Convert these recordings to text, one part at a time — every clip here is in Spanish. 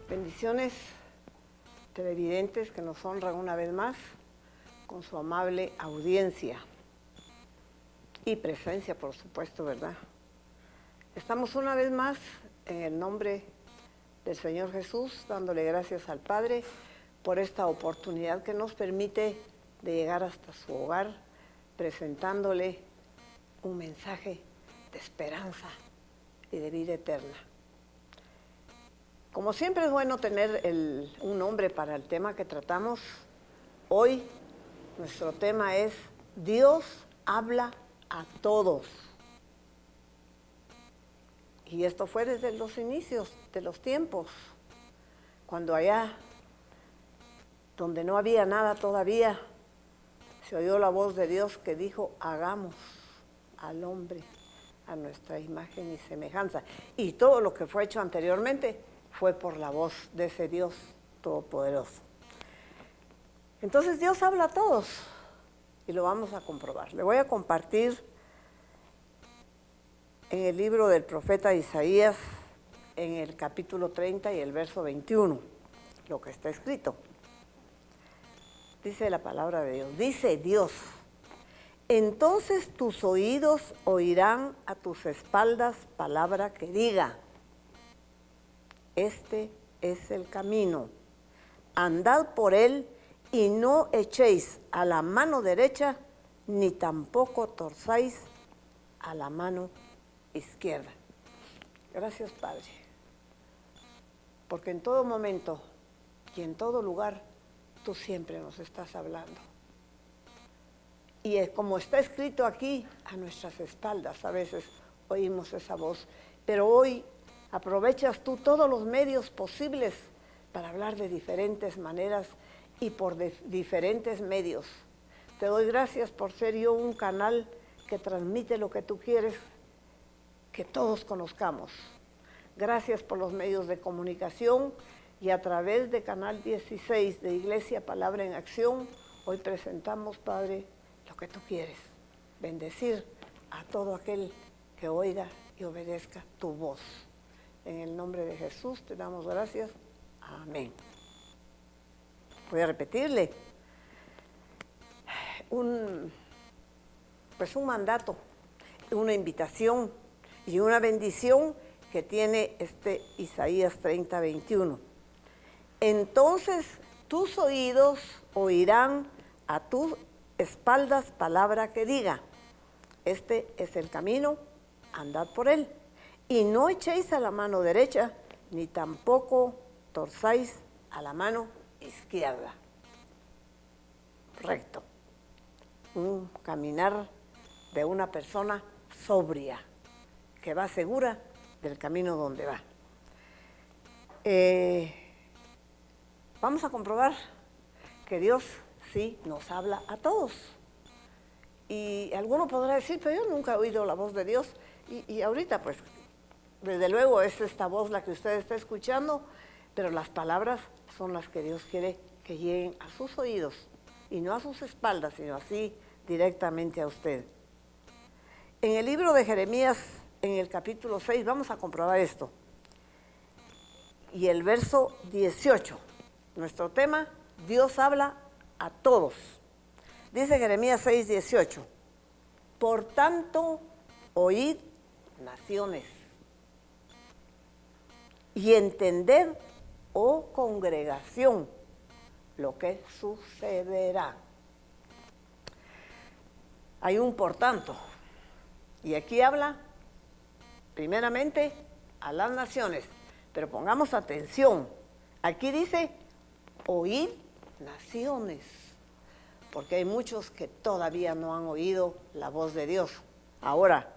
Bendiciones televidentes que nos honran una vez más con su amable audiencia y presencia, por supuesto, ¿verdad? Estamos una vez más en el nombre del Señor Jesús, dándole gracias al Padre por esta oportunidad que nos permite de llegar hasta su hogar, presentándole un mensaje de esperanza y de vida eterna. Como siempre es bueno tener un nombre para el tema que tratamos. Hoy nuestro tema es Dios habla a todos. Y esto fue desde los inicios de los tiempos, cuando allá, donde no había nada todavía, se oyó la voz de Dios que dijo, hagamos al hombre a nuestra imagen y semejanza. Y todo lo que fue hecho anteriormente fue por la voz de ese Dios todopoderoso. Entonces Dios habla a todos y lo vamos a comprobar. Le voy a compartir en el libro del profeta Isaías, en el capítulo 30 y el verso 21, lo que está escrito. Dice la palabra de Dios, dice Dios, entonces tus oídos oirán a tus espaldas palabra que diga, este es el camino, andad por él y no echéis a la mano derecha, ni tampoco torzáis a la mano izquierda. Gracias, Padre, porque en todo momento y en todo lugar tú siempre nos estás hablando. Y como está escrito aquí, a nuestras espaldas a veces oímos esa voz, pero hoy aprovechas tú todos los medios posibles para hablar de diferentes maneras y por diferentes medios. Te doy gracias por ser yo un canal que transmite lo que tú quieres que todos conozcamos. Gracias por los medios de comunicación y a través de Canal 16 de Iglesia Palabra en Acción, hoy presentamos, Padre, lo que tú quieres, bendecir a todo aquel que oiga y obedezca tu voz. En el nombre de Jesús te damos gracias. Amén. Voy a repetirle un mandato, una invitación y una bendición que tiene este Isaías 30, 21. Entonces tus oídos oirán a tus espaldas palabra que diga, este es el camino, andad por él. Y no echéis a la mano derecha, ni tampoco torzáis a la mano izquierda. Recto. Un caminar de una persona sobria, que va segura del camino donde va. Vamos a comprobar que Dios sí nos habla a todos. Y alguno podrá decir, pero yo nunca he oído la voz de Dios. Y ahorita pues, desde luego es esta voz la que usted está escuchando, pero las palabras son las que Dios quiere que lleguen a sus oídos y no a sus espaldas, sino así directamente a usted. En el libro de Jeremías, en el capítulo 6, vamos a comprobar esto. Y el verso 18, nuestro tema, Dios habla a todos. Dice Jeremías 6, 18, por tanto, oíd naciones y entended, oh congregación, lo que sucederá. Hay un por tanto, y aquí habla primeramente a las naciones, pero pongamos atención, aquí dice oíd naciones, porque hay muchos que todavía no han oído la voz de Dios. Ahora,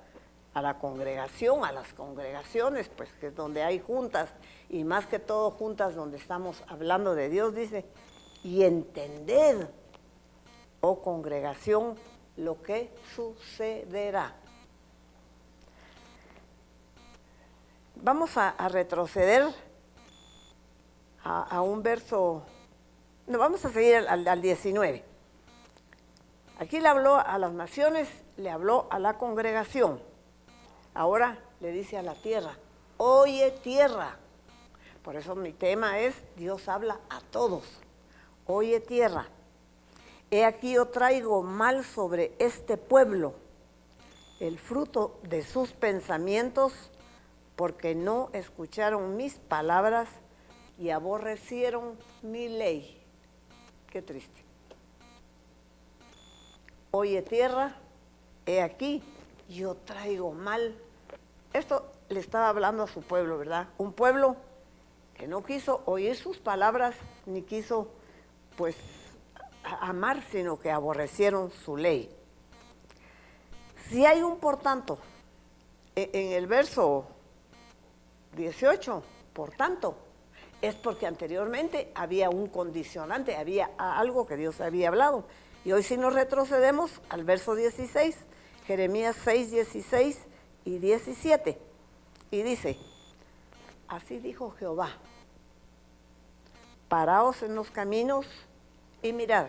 a la congregación, a las congregaciones, pues que es donde hay juntas, y más que todo juntas donde estamos hablando de Dios, dice, y entended, oh congregación, lo que sucederá. Vamos a retroceder a un verso, no, vamos a seguir al 19. Aquí le habló a las naciones, le habló a la congregación. Ahora le dice a la tierra, oye tierra, Por eso mi tema es, Dios habla a todos. Oye tierra, he aquí yo traigo mal sobre este pueblo, el fruto de sus pensamientos, porque no escucharon mis palabras y aborrecieron mi ley. Qué triste. Oye tierra, he aquí yo traigo mal. Esto le estaba hablando a su pueblo, ¿verdad? Un pueblo que no quiso oír sus palabras, ni quiso, pues, amar, sino que aborrecieron su ley. Si hay un por tanto, en el verso 18, por tanto, es porque anteriormente había un condicionante, había algo que Dios había hablado. Y hoy si nos retrocedemos al verso 16, Jeremías 6, 16 y 17, y dice, así dijo Jehová, paraos en los caminos y mirad,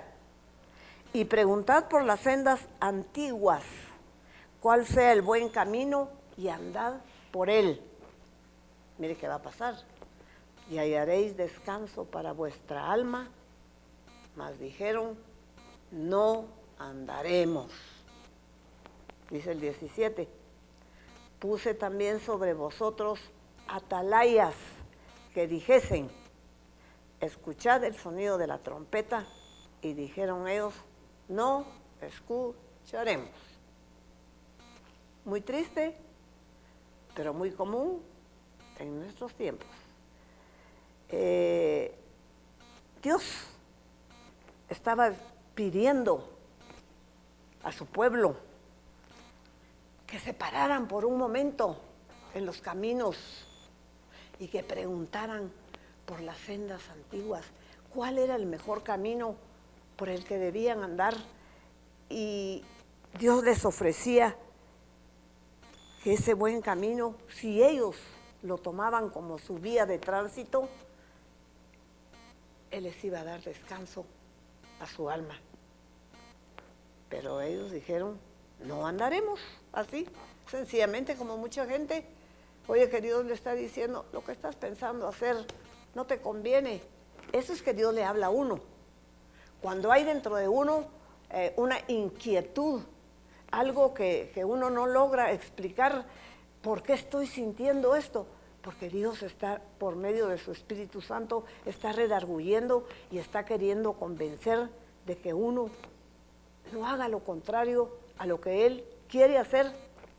y preguntad por las sendas antiguas, cuál sea el buen camino, y andad por él. Mire qué va a pasar. Y hallaréis descanso para vuestra alma. Mas dijeron, no andaremos. Dice el 17. Puse también sobre vosotros atalayas que dijesen, escuchad el sonido de la trompeta. Y dijeron ellos, no escucharemos. Muy triste, pero muy común en nuestros tiempos. Dios estaba pidiendo a su pueblo que se pararan por un momento en los caminos y que preguntaran por las sendas antiguas cuál era el mejor camino por el que debían andar, y Dios les ofrecía que ese buen camino, si ellos lo tomaban como su vía de tránsito, Él les iba a dar descanso a su alma. Pero ellos dijeron, no andaremos así, sencillamente, como mucha gente. Oye, que Dios le está diciendo, lo que estás pensando hacer no te conviene. Eso es que Dios le habla a uno. Cuando hay dentro de uno una inquietud, algo que uno no logra explicar, ¿por qué estoy sintiendo esto? Porque Dios está, por medio de su Espíritu Santo, está redarguyendo y está queriendo convencer de que uno no haga lo contrario a lo que Él quiere hacer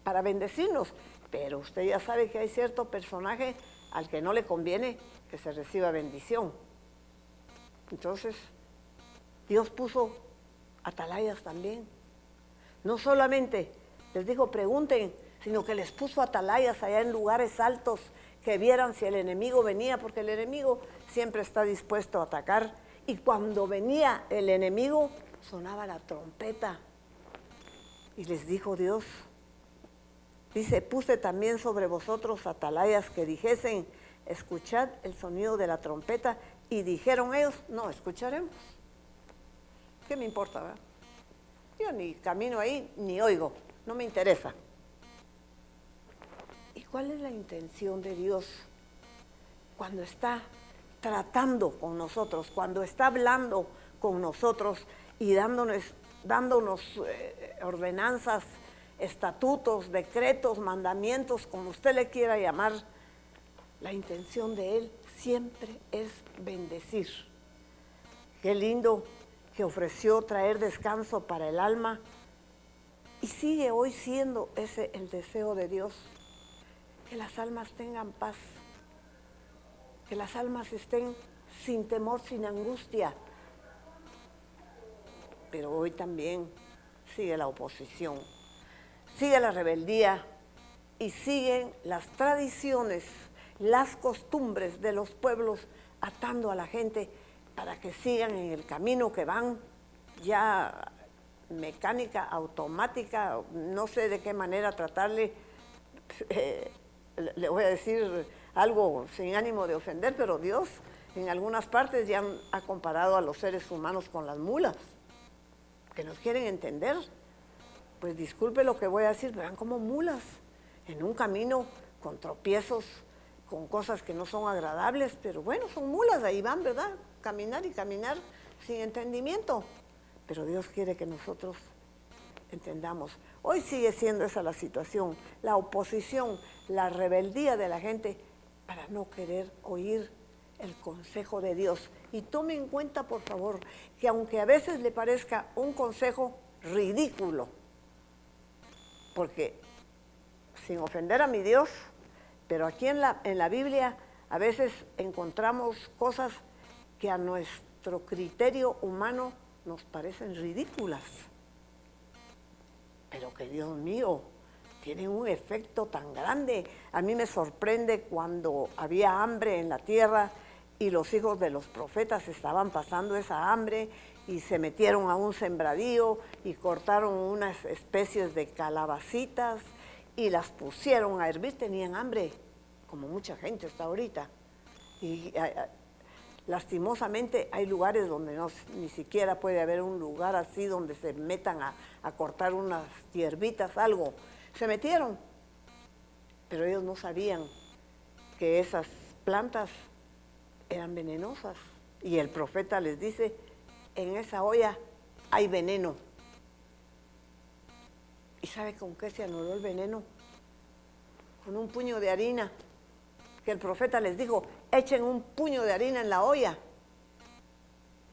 para bendecirnos. Pero usted ya sabe que hay cierto personaje al que no le conviene que se reciba bendición. Entonces, Dios puso atalayas también. No solamente les dijo pregunten, sino que les puso atalayas allá en lugares altos, que vieran si el enemigo venía, porque el enemigo siempre está dispuesto a atacar. Y cuando venía el enemigo, sonaba la trompeta. Y les dijo Dios, dice, puse también sobre vosotros atalayas que dijesen, escuchad el sonido de la trompeta. Y dijeron ellos, no escucharemos. ¿Qué me importa, verdad? Yo ni camino ahí, ni oigo, no me interesa. ¿Y cuál es la intención de Dios cuando está tratando con nosotros, cuando está hablando con nosotros y dándonos ordenanzas, estatutos, decretos, mandamientos, como usted le quiera llamar? La intención de Él siempre es bendecir. Qué lindo que ofreció traer descanso para el alma, y sigue hoy siendo ese el deseo de Dios, que las almas tengan paz, que las almas estén sin temor, sin angustia. Pero hoy también sigue la oposición, sigue la rebeldía y siguen las tradiciones, las costumbres de los pueblos atando a la gente para que sigan en el camino que van, ya mecánica, automática, no sé de qué manera tratarle. Le voy a decir algo sin ánimo de ofender, pero Dios en algunas partes ya ha comparado a los seres humanos con las mulas, que nos quieren entender. Pues disculpe lo que voy a decir, verán como mulas, en un camino con tropiezos, con cosas que no son agradables, pero bueno, son mulas, ahí van, ¿verdad? Caminar y caminar sin entendimiento. Pero Dios quiere que nosotros entendamos. Hoy sigue siendo esa la situación, la oposición, la rebeldía de la gente para no querer oír el consejo de Dios. Y tome en cuenta, por favor, que aunque a veces le parezca un consejo ridículo, porque sin ofender a mi Dios, pero aquí en la Biblia a veces encontramos cosas que a nuestro criterio humano nos parecen ridículas, pero que Dios mío, tienen un efecto tan grande. A mí me sorprende cuando había hambre en la tierra y los hijos de los profetas estaban pasando esa hambre y se metieron a un sembradío y cortaron unas especies de calabacitas y las pusieron a hervir. Tenían hambre, como mucha gente está ahorita. Y lastimosamente hay lugares donde ni siquiera puede haber un lugar así donde se metan a cortar unas hierbitas, algo. Se metieron, pero ellos no sabían que esas plantas eran venenosas. Y el profeta les dice, en esa olla hay veneno. ¿Y sabe con qué se anuló el veneno? Con un puño de harina, que el profeta les dijo, echen un puño de harina en la olla.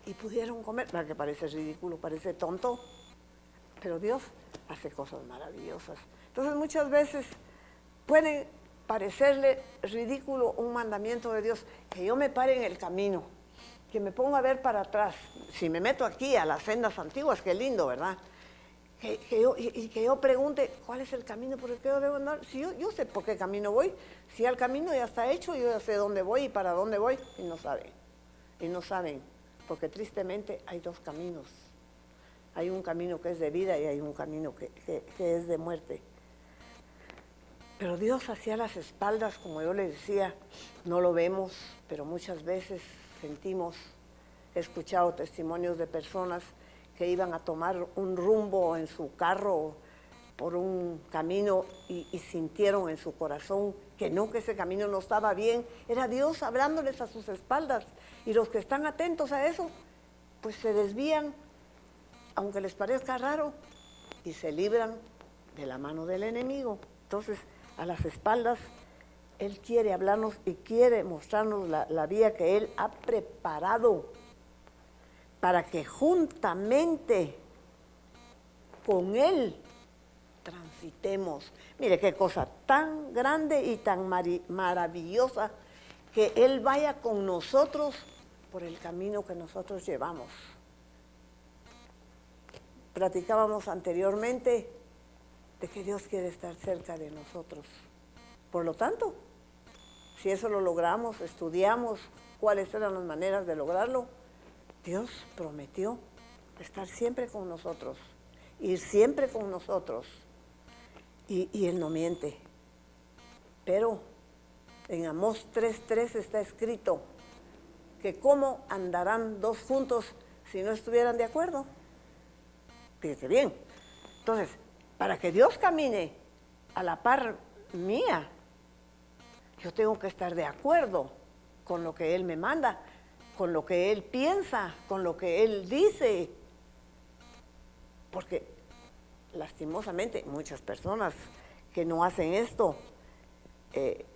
Y pudieron comer. ¿Verdad que parece ridículo, parece tonto? Pero Dios hace cosas maravillosas. Entonces muchas veces puede parecerle ridículo un mandamiento de Dios, que yo me pare en el camino, que me ponga a ver para atrás. Si me meto aquí a las sendas antiguas, qué lindo, ¿verdad? Que yo pregunte, ¿cuál es el camino por el que yo debo andar? Si yo sé por qué camino voy, si el camino ya está hecho, yo ya sé dónde voy y para dónde voy, y no saben, porque tristemente hay dos caminos. Hay un camino que es de vida y hay un camino que es de muerte. Pero Dios hacia las espaldas, como yo le decía, no lo vemos, pero muchas veces sentimos, he escuchado testimonios de personas que iban a tomar un rumbo en su carro por un camino y sintieron en su corazón que ese camino no estaba bien. Era Dios hablándoles a sus espaldas. Y los que están atentos a eso, pues se desvían, aunque les parezca raro, y se libran de la mano del enemigo. Entonces, a las espaldas, Él quiere hablarnos y quiere mostrarnos la vía que Él ha preparado para que juntamente con Él transitemos. Mire qué cosa tan grande y tan maravillosa, que Él vaya con nosotros por el camino que nosotros llevamos. Platicábamos anteriormente de que Dios quiere estar cerca de nosotros. Por lo tanto, si eso lo logramos, estudiamos cuáles eran las maneras de lograrlo, Dios prometió estar siempre con nosotros, ir siempre con nosotros, y Él no miente. Pero en Amós 3:3 está escrito que cómo andarán dos juntos si no estuvieran de acuerdo. Fíjese bien. Entonces, para que Dios camine a la par mía, yo tengo que estar de acuerdo con lo que Él me manda, con lo que Él piensa, con lo que Él dice. Porque lastimosamente muchas personas que no hacen esto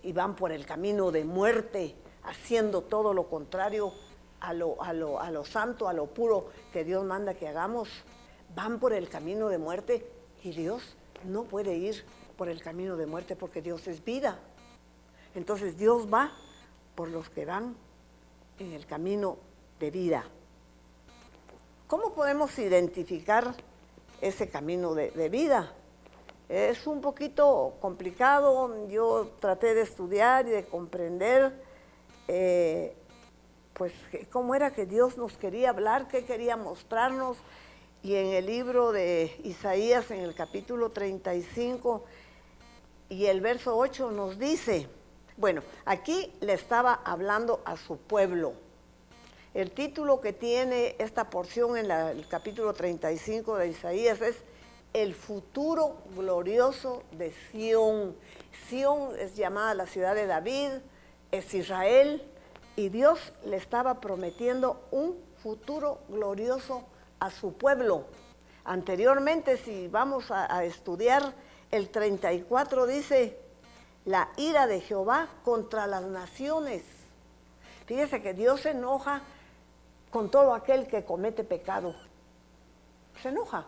y van por el camino de muerte, haciendo todo lo contrario a lo santo, a lo puro que Dios manda que hagamos, van por el camino de muerte, y Dios no puede ir por el camino de muerte porque Dios es vida. Entonces Dios va por los que van en el camino de vida. ¿Cómo podemos identificar ese camino de vida? Es un poquito complicado. Yo traté de estudiar y de comprender pues cómo era que Dios nos quería hablar, qué quería mostrarnos. Y en el libro de Isaías, en el capítulo 35 y el verso 8 nos dice, bueno, aquí le estaba hablando a su pueblo. El título que tiene esta porción en el capítulo 35 de Isaías es El futuro glorioso de Sión. Sión es llamada la ciudad de David, es Israel, y Dios le estaba prometiendo un futuro glorioso a su pueblo. Anteriormente, si vamos a estudiar el 34, dice, la ira de Jehová contra las naciones. Fíjese que Dios se enoja con todo aquel que comete pecado. Se enoja,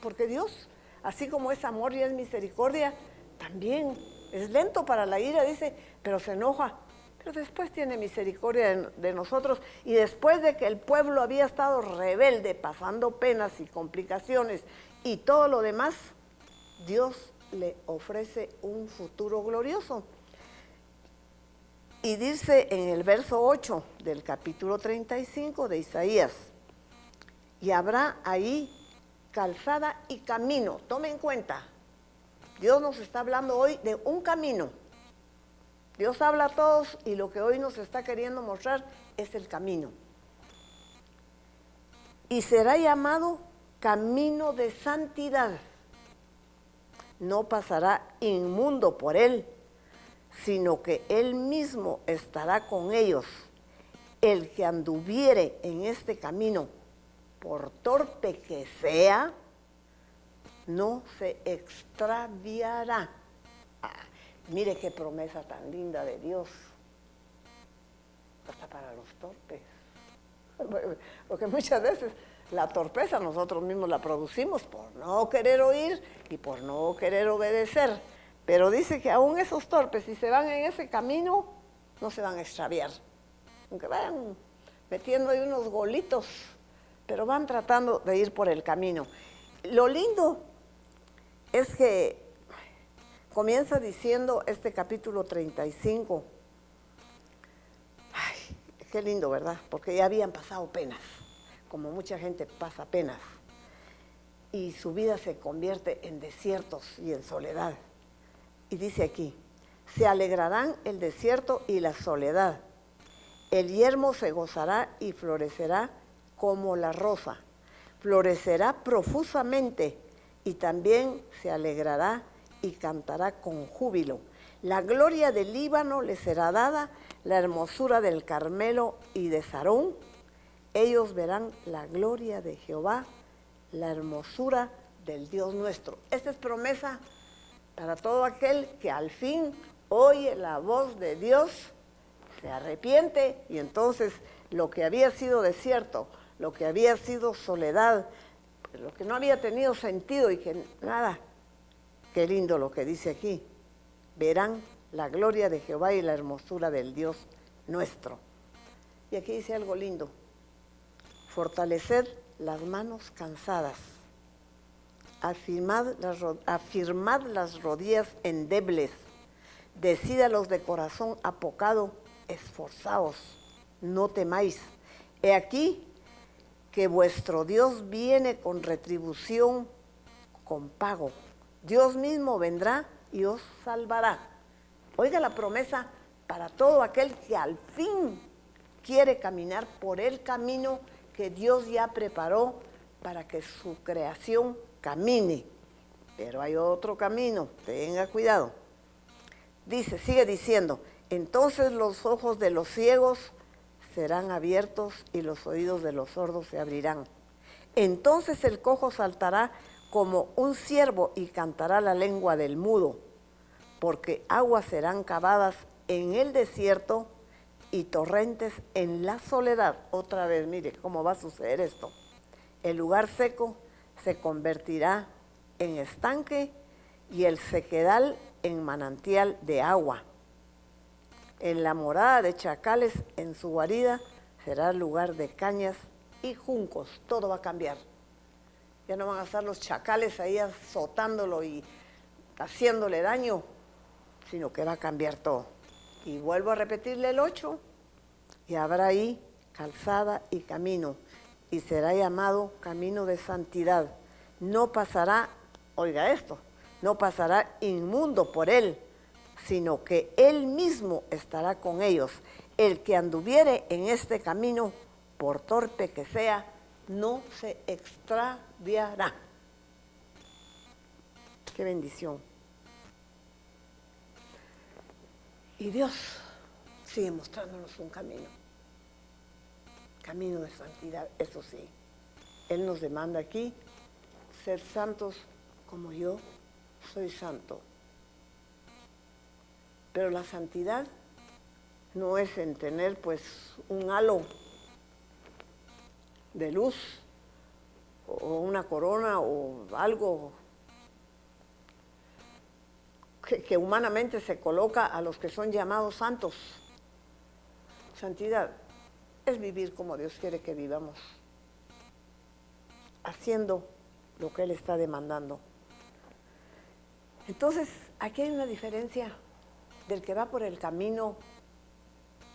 porque Dios, así como es amor y es misericordia, también es lento para la ira, dice, pero se enoja. Pero después tiene misericordia de nosotros, y después de que el pueblo había estado rebelde, pasando penas y complicaciones y todo lo demás, Dios le ofrece un futuro glorioso. Y dice en el verso 8 del capítulo 35 de Isaías, y habrá ahí calzada y camino. Tome en cuenta, Dios nos está hablando hoy de un camino. Dios habla a todos, y lo que hoy nos está queriendo mostrar es el camino. Y será llamado camino de santidad. No pasará inmundo por él, sino que él mismo estará con ellos. El que anduviere en este camino, por torpe que sea, no se extraviará. Mire qué promesa tan linda de Dios, hasta para los torpes. Porque muchas veces la torpeza nosotros mismos la producimos por no querer oír y por no querer obedecer. Pero dice que aún esos torpes, si se van en ese camino, no se van a extraviar. Aunque vayan metiendo ahí unos golitos, pero van tratando de ir por el camino. Lo lindo es que comienza diciendo este capítulo 35. Ay, qué lindo, ¿verdad? Porque ya habían pasado penas, como mucha gente pasa penas, y su vida se convierte en desiertos y en soledad. Y dice aquí, se alegrarán el desierto y la soledad. El yermo se gozará y florecerá como la rosa. Florecerá profusamente y también se alegrará y cantará con júbilo. La gloria del Líbano le será dada, la hermosura del Carmelo y de Sarón. Ellos verán la gloria de Jehová, la hermosura del Dios nuestro. Esta es promesa para todo aquel que al fin oye la voz de Dios, se arrepiente, y entonces lo que había sido desierto, lo que había sido soledad, lo que no había tenido sentido y que nada, qué lindo lo que dice aquí, verán la gloria de Jehová y la hermosura del Dios nuestro. Y aquí dice algo lindo, fortaleced las manos cansadas, afirmad las rodillas endebles, decídalos de corazón apocado, esforzaos, no temáis. He aquí que vuestro Dios viene con retribución, con pago. Dios mismo vendrá y os salvará. Oiga la promesa para todo aquel que al fin quiere caminar por el camino que Dios ya preparó para que su creación camine. Pero hay otro camino, tenga cuidado. Dice, sigue diciendo, entonces los ojos de los ciegos serán abiertos y los oídos de los sordos se abrirán. Entonces el cojo saltará como un ciervo y cantará la lengua del mudo, porque aguas serán cavadas en el desierto y torrentes en la soledad. Otra vez, mire cómo va a suceder esto. El lugar seco se convertirá en estanque y el sequedal en manantial de agua. En la morada de chacales, en su guarida, será lugar de cañas y juncos. Todo va a cambiar. Ya no van a estar los chacales ahí azotándolo y haciéndole daño, sino que va a cambiar todo. Y vuelvo a repetirle el 8, y habrá ahí calzada y camino, y será llamado camino de santidad. No pasará, oiga esto, no pasará inmundo por él, sino que él mismo estará con ellos. El que anduviere en este camino, por torpe que sea, no se extraviará. Qué bendición. Y Dios sigue mostrándonos un camino de santidad, eso sí. Él nos demanda aquí ser santos como yo soy santo. Pero la santidad no es en tener pues un halo de luz o una corona o algo que humanamente se coloca a los que son llamados santos. Santidad es vivir como Dios quiere que vivamos, haciendo lo que Él está demandando. Entonces, aquí hay una diferencia del que va por el camino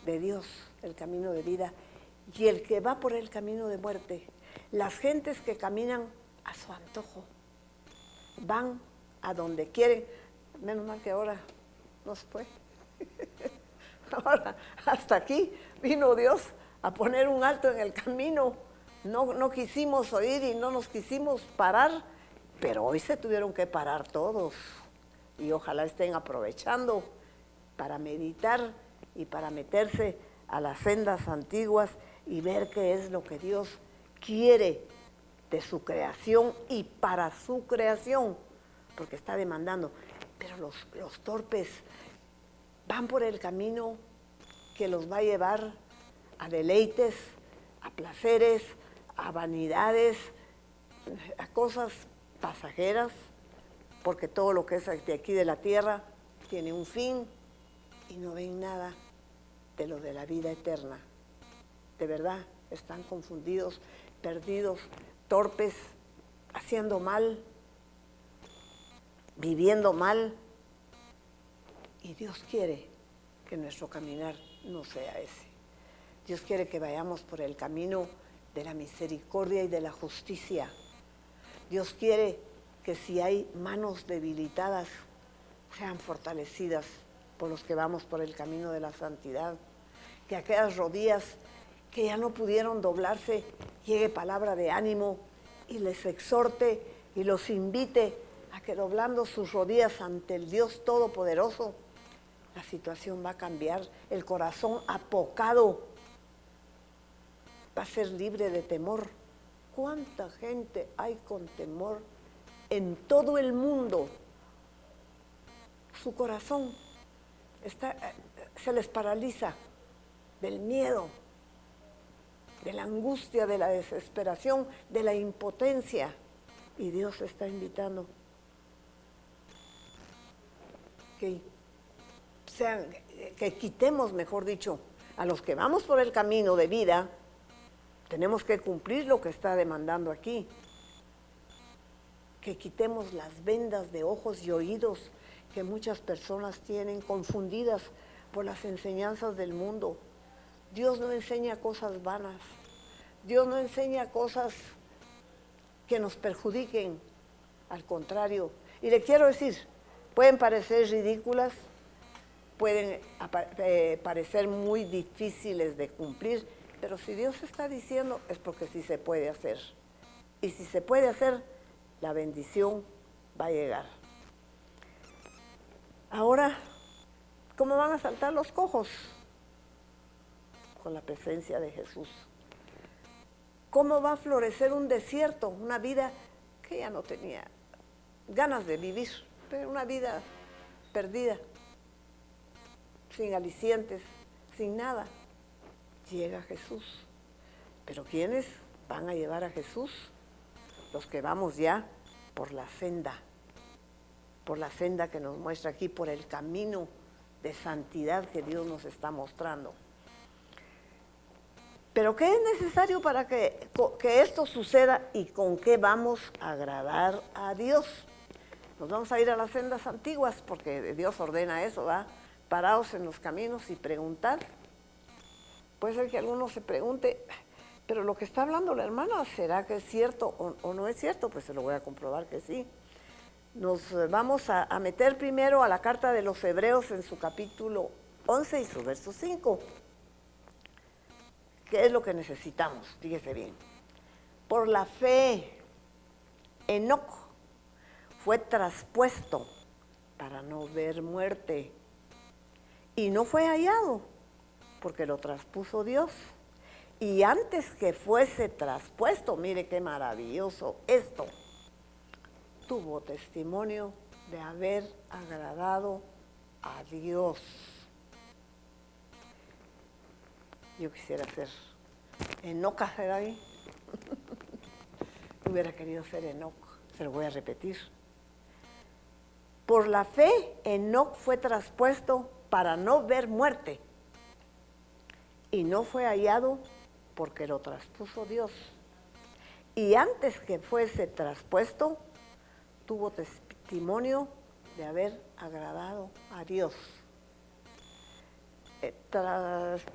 de Dios, el camino de vida, y el que va por el camino de muerte. Las gentes que caminan a su antojo, van a donde quieren, menos mal que ahora no se puede. Ahora, hasta aquí vino Dios a poner un alto en el camino. No quisimos oír y no nos quisimos parar, pero hoy se tuvieron que parar todos. Y ojalá estén aprovechando para meditar y para meterse a las sendas antiguas y ver qué es lo que Dios quiere de su creación y para su creación, porque está demandando. Pero los torpes van por el camino que los va a llevar a deleites, a placeres, a vanidades, a cosas pasajeras, porque todo lo que es de aquí de la tierra tiene un fin y no ven nada de lo de la vida eterna. De verdad, están confundidos, perdidos, torpes, haciendo mal, viviendo mal. Y Dios quiere que nuestro caminar no sea ese. Dios quiere que vayamos por el camino de la misericordia y de la justicia. Dios quiere que si hay manos debilitadas, sean fortalecidas por los que vamos por el camino de la santidad. Que aquellas rodillas que ya no pudieron doblarse, llegue palabra de ánimo y les exhorte y los invite a que doblando sus rodillas ante el Dios Todopoderoso, la situación va a cambiar, el corazón apocado va a ser libre de temor. ¿Cuánta gente hay con temor en todo el mundo? Su corazón se les paraliza del miedo, de la angustia, de la desesperación, de la impotencia. Y Dios está invitando que quitemos, mejor dicho, a los que vamos por el camino de vida. Tenemos que cumplir lo que está demandando aquí. Que quitemos las vendas de ojos y oídos que muchas personas tienen confundidas por las enseñanzas del mundo. Dios no enseña cosas vanas. Dios no enseña cosas que nos perjudiquen. Al contrario. Y le quiero decir, pueden parecer ridículas, pueden parecer muy difíciles de cumplir, pero si Dios está diciendo es porque sí se puede hacer. Y si se puede hacer, la bendición va a llegar. Ahora, ¿cómo van a saltar los cojos? Con la presencia de Jesús. ¿Cómo va a florecer un desierto? Una vida que ya no tenía ganas de vivir, pero una vida perdida, sin alicientes, sin nada. Llega Jesús. ¿Pero quiénes van a llevar a Jesús? Los que vamos ya por la senda que nos muestra aquí, por el camino de santidad que Dios nos está mostrando. Pero ¿qué es necesario para que esto suceda y con qué vamos a agradar a Dios? Nos vamos a ir a las sendas antiguas porque Dios ordena eso, ¿va? Paraos en los caminos y preguntad. Puede ser que alguno se pregunte, pero lo que está hablando la hermana, ¿será que es cierto o no es cierto? Pues se lo voy a comprobar que sí. Nos vamos a meter primero a la carta de los Hebreos en su capítulo 11 y su verso 5. ¿Qué es lo que necesitamos? Fíjese bien. Por la fe, Enoc fue traspuesto para no ver muerte y no fue hallado, porque lo traspuso Dios. Y antes que fuese traspuesto, mire qué maravilloso esto, tuvo testimonio de haber agradado a Dios. Yo quisiera ser Enoc, ¿será ahí? Hubiera querido ser Enoc, se lo voy a repetir. Por la fe, Enoc fue traspuesto para no ver muerte, y no fue hallado porque lo traspuso Dios. Y antes que fuese traspuesto, tuvo testimonio de haber agradado a Dios.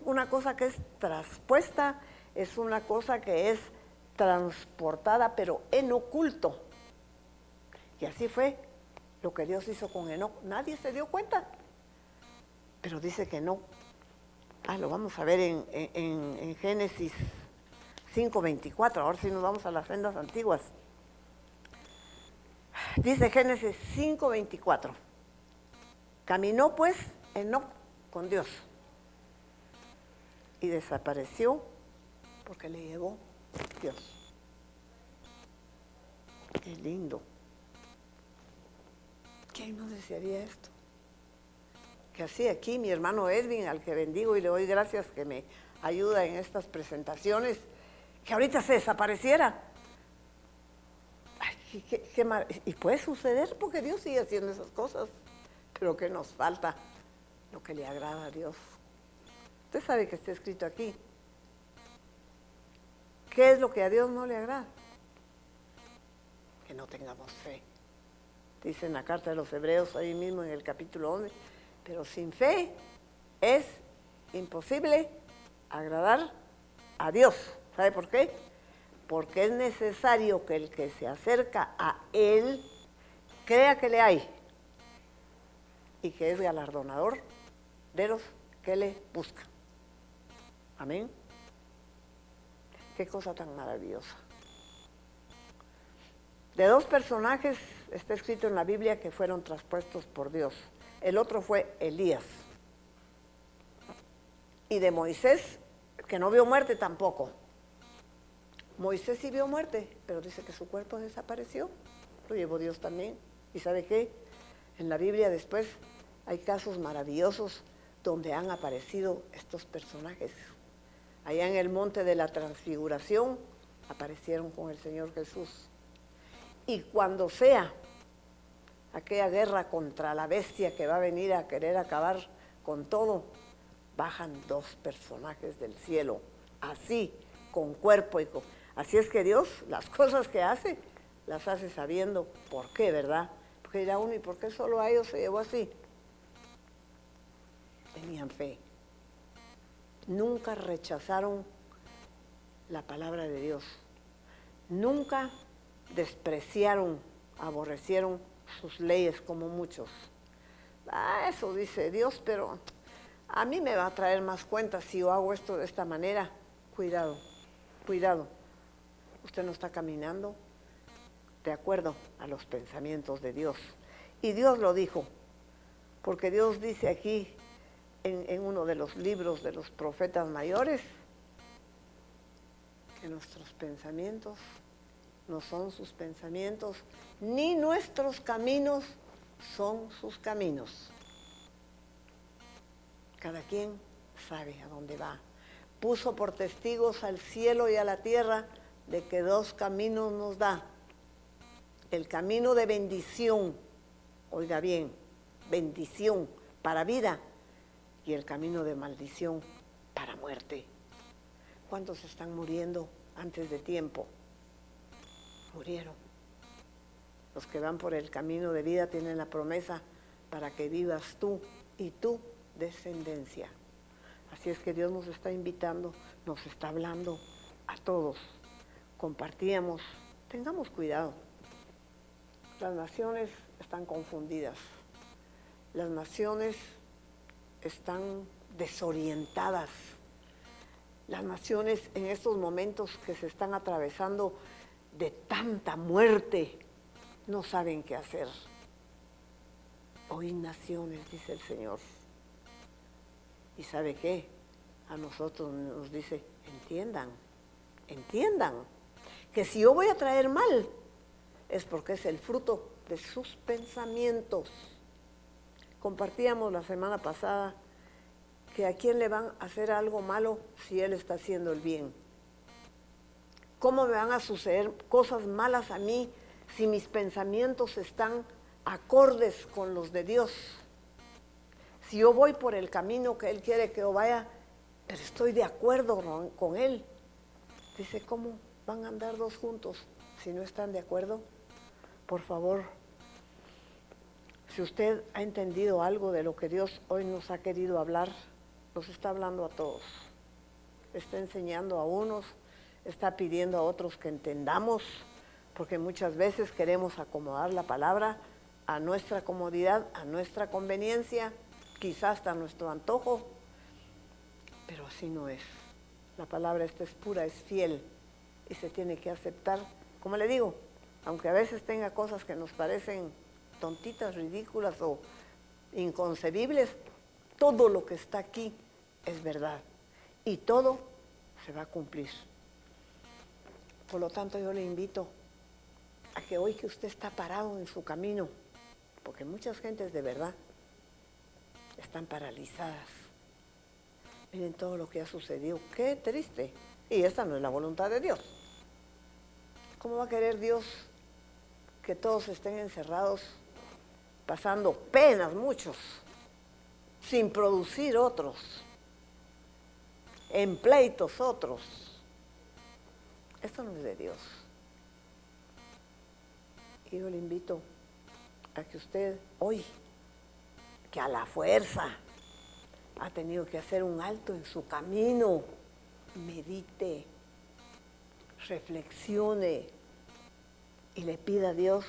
Una cosa que es traspuesta es una cosa que es transportada, pero en oculto. Y así fue lo que Dios hizo con Enoc. Nadie se dio cuenta, pero dice que no. Lo vamos a ver en Génesis 5:24. Ahora sí nos vamos a las sendas antiguas. Dice Génesis 5:24. Caminó pues Enoc con Dios y desapareció porque le llevó Dios. Qué lindo. ¿Quién nos desearía esto? Que así aquí mi hermano Edwin, al que bendigo y le doy gracias que me ayuda en estas presentaciones, que ahorita se desapareciera. Ay, y puede suceder porque Dios sigue haciendo esas cosas, pero que nos falta lo que le agrada a Dios. Usted sabe que está escrito aquí. ¿Qué es lo que a Dios no le agrada? Que no tengamos fe. Dice en la carta de los Hebreos, ahí mismo en el capítulo 11, pero sin fe es imposible agradar a Dios. ¿Sabe por qué? Porque es necesario que el que se acerca a Él crea que le hay y que es galardonador de los que le buscan. Amén. Qué cosa tan maravillosa. De dos personajes está escrito en la Biblia que fueron traspuestos por Dios. El otro fue Elías. Y de Moisés, que no vio muerte tampoco. Moisés sí vio muerte, pero dice que su cuerpo desapareció. Lo llevó Dios también. ¿Y sabe qué? En la Biblia después hay casos maravillosos donde han aparecido estos personajes. Allá en el monte de la Transfiguración aparecieron con el Señor Jesús. Y cuando sea aquella guerra contra la bestia que va a venir a querer acabar con todo, bajan dos personajes del cielo, así, con cuerpo y con... Así es que Dios, las cosas que hace, las hace sabiendo por qué, ¿verdad? Porque dirá uno, ¿y por qué solo a ellos se llevó así? Tenían fe. Nunca rechazaron la palabra de Dios. Nunca despreciaron, aborrecieron sus leyes como muchos. Eso dice Dios, pero a mí me va a traer más cuentas si yo hago esto de esta manera. Cuidado, cuidado. Usted no está caminando de acuerdo a los pensamientos de Dios. Y Dios lo dijo, porque Dios dice aquí en uno de los libros de los profetas mayores que nuestros pensamientos no son sus pensamientos, ni nuestros caminos son sus caminos. Cada quien sabe a dónde va. Puso por testigos al cielo y a la tierra de que dos caminos nos da. El camino de bendición, oiga bien, bendición para vida, y el camino de maldición para muerte. ¿Cuántos están muriendo antes de tiempo? Murieron. Los que van por el camino de vida tienen la promesa para que vivas tú y tu descendencia. Así es que Dios nos está invitando, nos está hablando a todos. Compartíamos, tengamos cuidado. Las naciones están confundidas. Las naciones están desorientadas. Las naciones en estos momentos que se están atravesando de tanta muerte, no saben qué hacer. Oíd naciones, dice el Señor. ¿Y sabe qué? a nosotros nos dice, entiendan, que si yo voy a traer mal, es porque es el fruto de sus pensamientos. Compartíamos la semana pasada que a quién le van a hacer algo malo si él está haciendo el bien. ¿Cómo me van a suceder cosas malas a mí si mis pensamientos están acordes con los de Dios? Si yo voy por el camino que Él quiere que yo vaya, pero estoy de acuerdo con Él. Dice, ¿cómo van a andar dos juntos si no están de acuerdo? Por favor, si usted ha entendido algo de lo que Dios hoy nos ha querido hablar, nos está hablando a todos. Está enseñando a unos, está pidiendo a otros que entendamos, porque muchas veces queremos acomodar la palabra a nuestra comodidad, a nuestra conveniencia, quizás hasta a nuestro antojo, pero así no es. La palabra esta es pura, es fiel y se tiene que aceptar. Como le digo, aunque a veces tenga cosas que nos parecen tontitas, ridículas o inconcebibles, todo lo que está aquí es verdad y todo se va a cumplir. Por lo tanto, yo le invito a que hoy que usted está parado en su camino, porque muchas gentes de verdad están paralizadas. Miren todo lo que ha sucedido, qué triste. Y esta no es la voluntad de Dios. ¿Cómo va a querer Dios que todos estén encerrados, pasando penas muchos, sin producir otros, en pleitos otros? Esto no es de Dios. Y yo le invito a que usted hoy, que a la fuerza ha tenido que hacer un alto en su camino, medite, reflexione y le pida a Dios,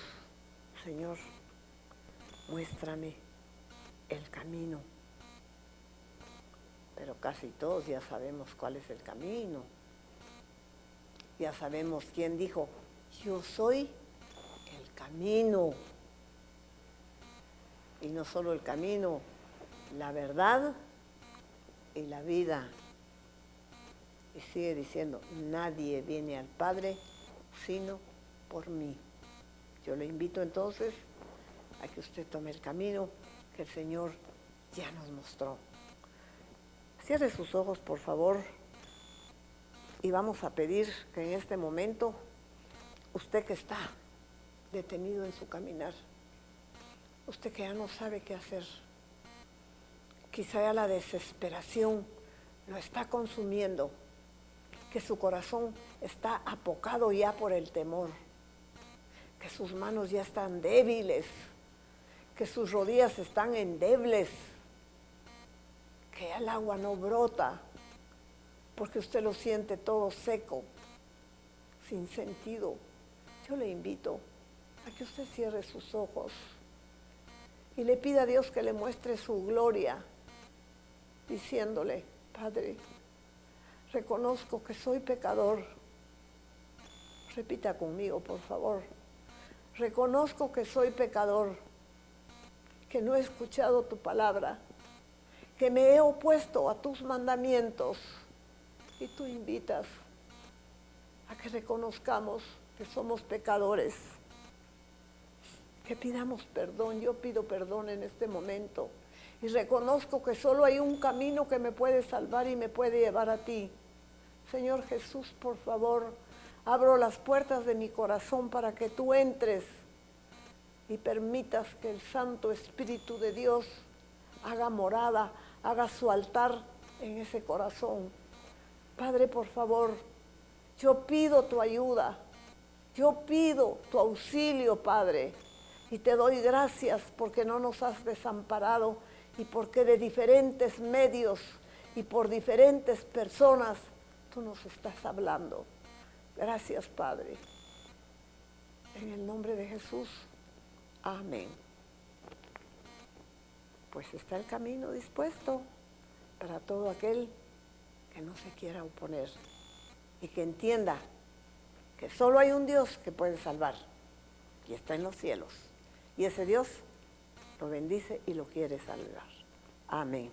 Señor, muéstrame el camino. Pero casi todos ya sabemos cuál es el camino. Ya sabemos quién dijo, yo soy el camino. Y no solo el camino, la verdad y la vida. Y sigue diciendo, nadie viene al Padre sino por mí. Yo le invito entonces a que usted tome el camino que el Señor ya nos mostró. Cierre sus ojos, por favor, y vamos a pedir que en este momento, usted que está detenido en su caminar, usted que ya no sabe qué hacer, quizá ya la desesperación lo está consumiendo, que su corazón está apocado ya por el temor, que sus manos ya están débiles, que sus rodillas están endebles, que ya el agua no brota, porque usted lo siente todo seco, sin sentido. Yo le invito a que usted cierre sus ojos y le pida a Dios que le muestre su gloria, diciéndole, Padre, reconozco que soy pecador. Repita conmigo, por favor. Reconozco que soy pecador, que no he escuchado tu palabra, que me he opuesto a tus mandamientos. Y tú invitas a que reconozcamos que somos pecadores, que pidamos perdón. Yo pido perdón en este momento y reconozco que solo hay un camino que me puede salvar y me puede llevar a ti. Señor Jesús, por favor, abro las puertas de mi corazón para que tú entres y permitas que el Santo Espíritu de Dios haga morada, haga su altar en ese corazón. Padre, por favor, yo pido tu ayuda, yo pido tu auxilio, Padre, y te doy gracias porque no nos has desamparado y porque de diferentes medios y por diferentes personas tú nos estás hablando. Gracias, Padre. En el nombre de Jesús, amén. Pues está el camino dispuesto para todo aquel que no se quiera oponer y que entienda que solo hay un Dios que puede salvar y está en los cielos. Y ese Dios lo bendice y lo quiere salvar. Amén.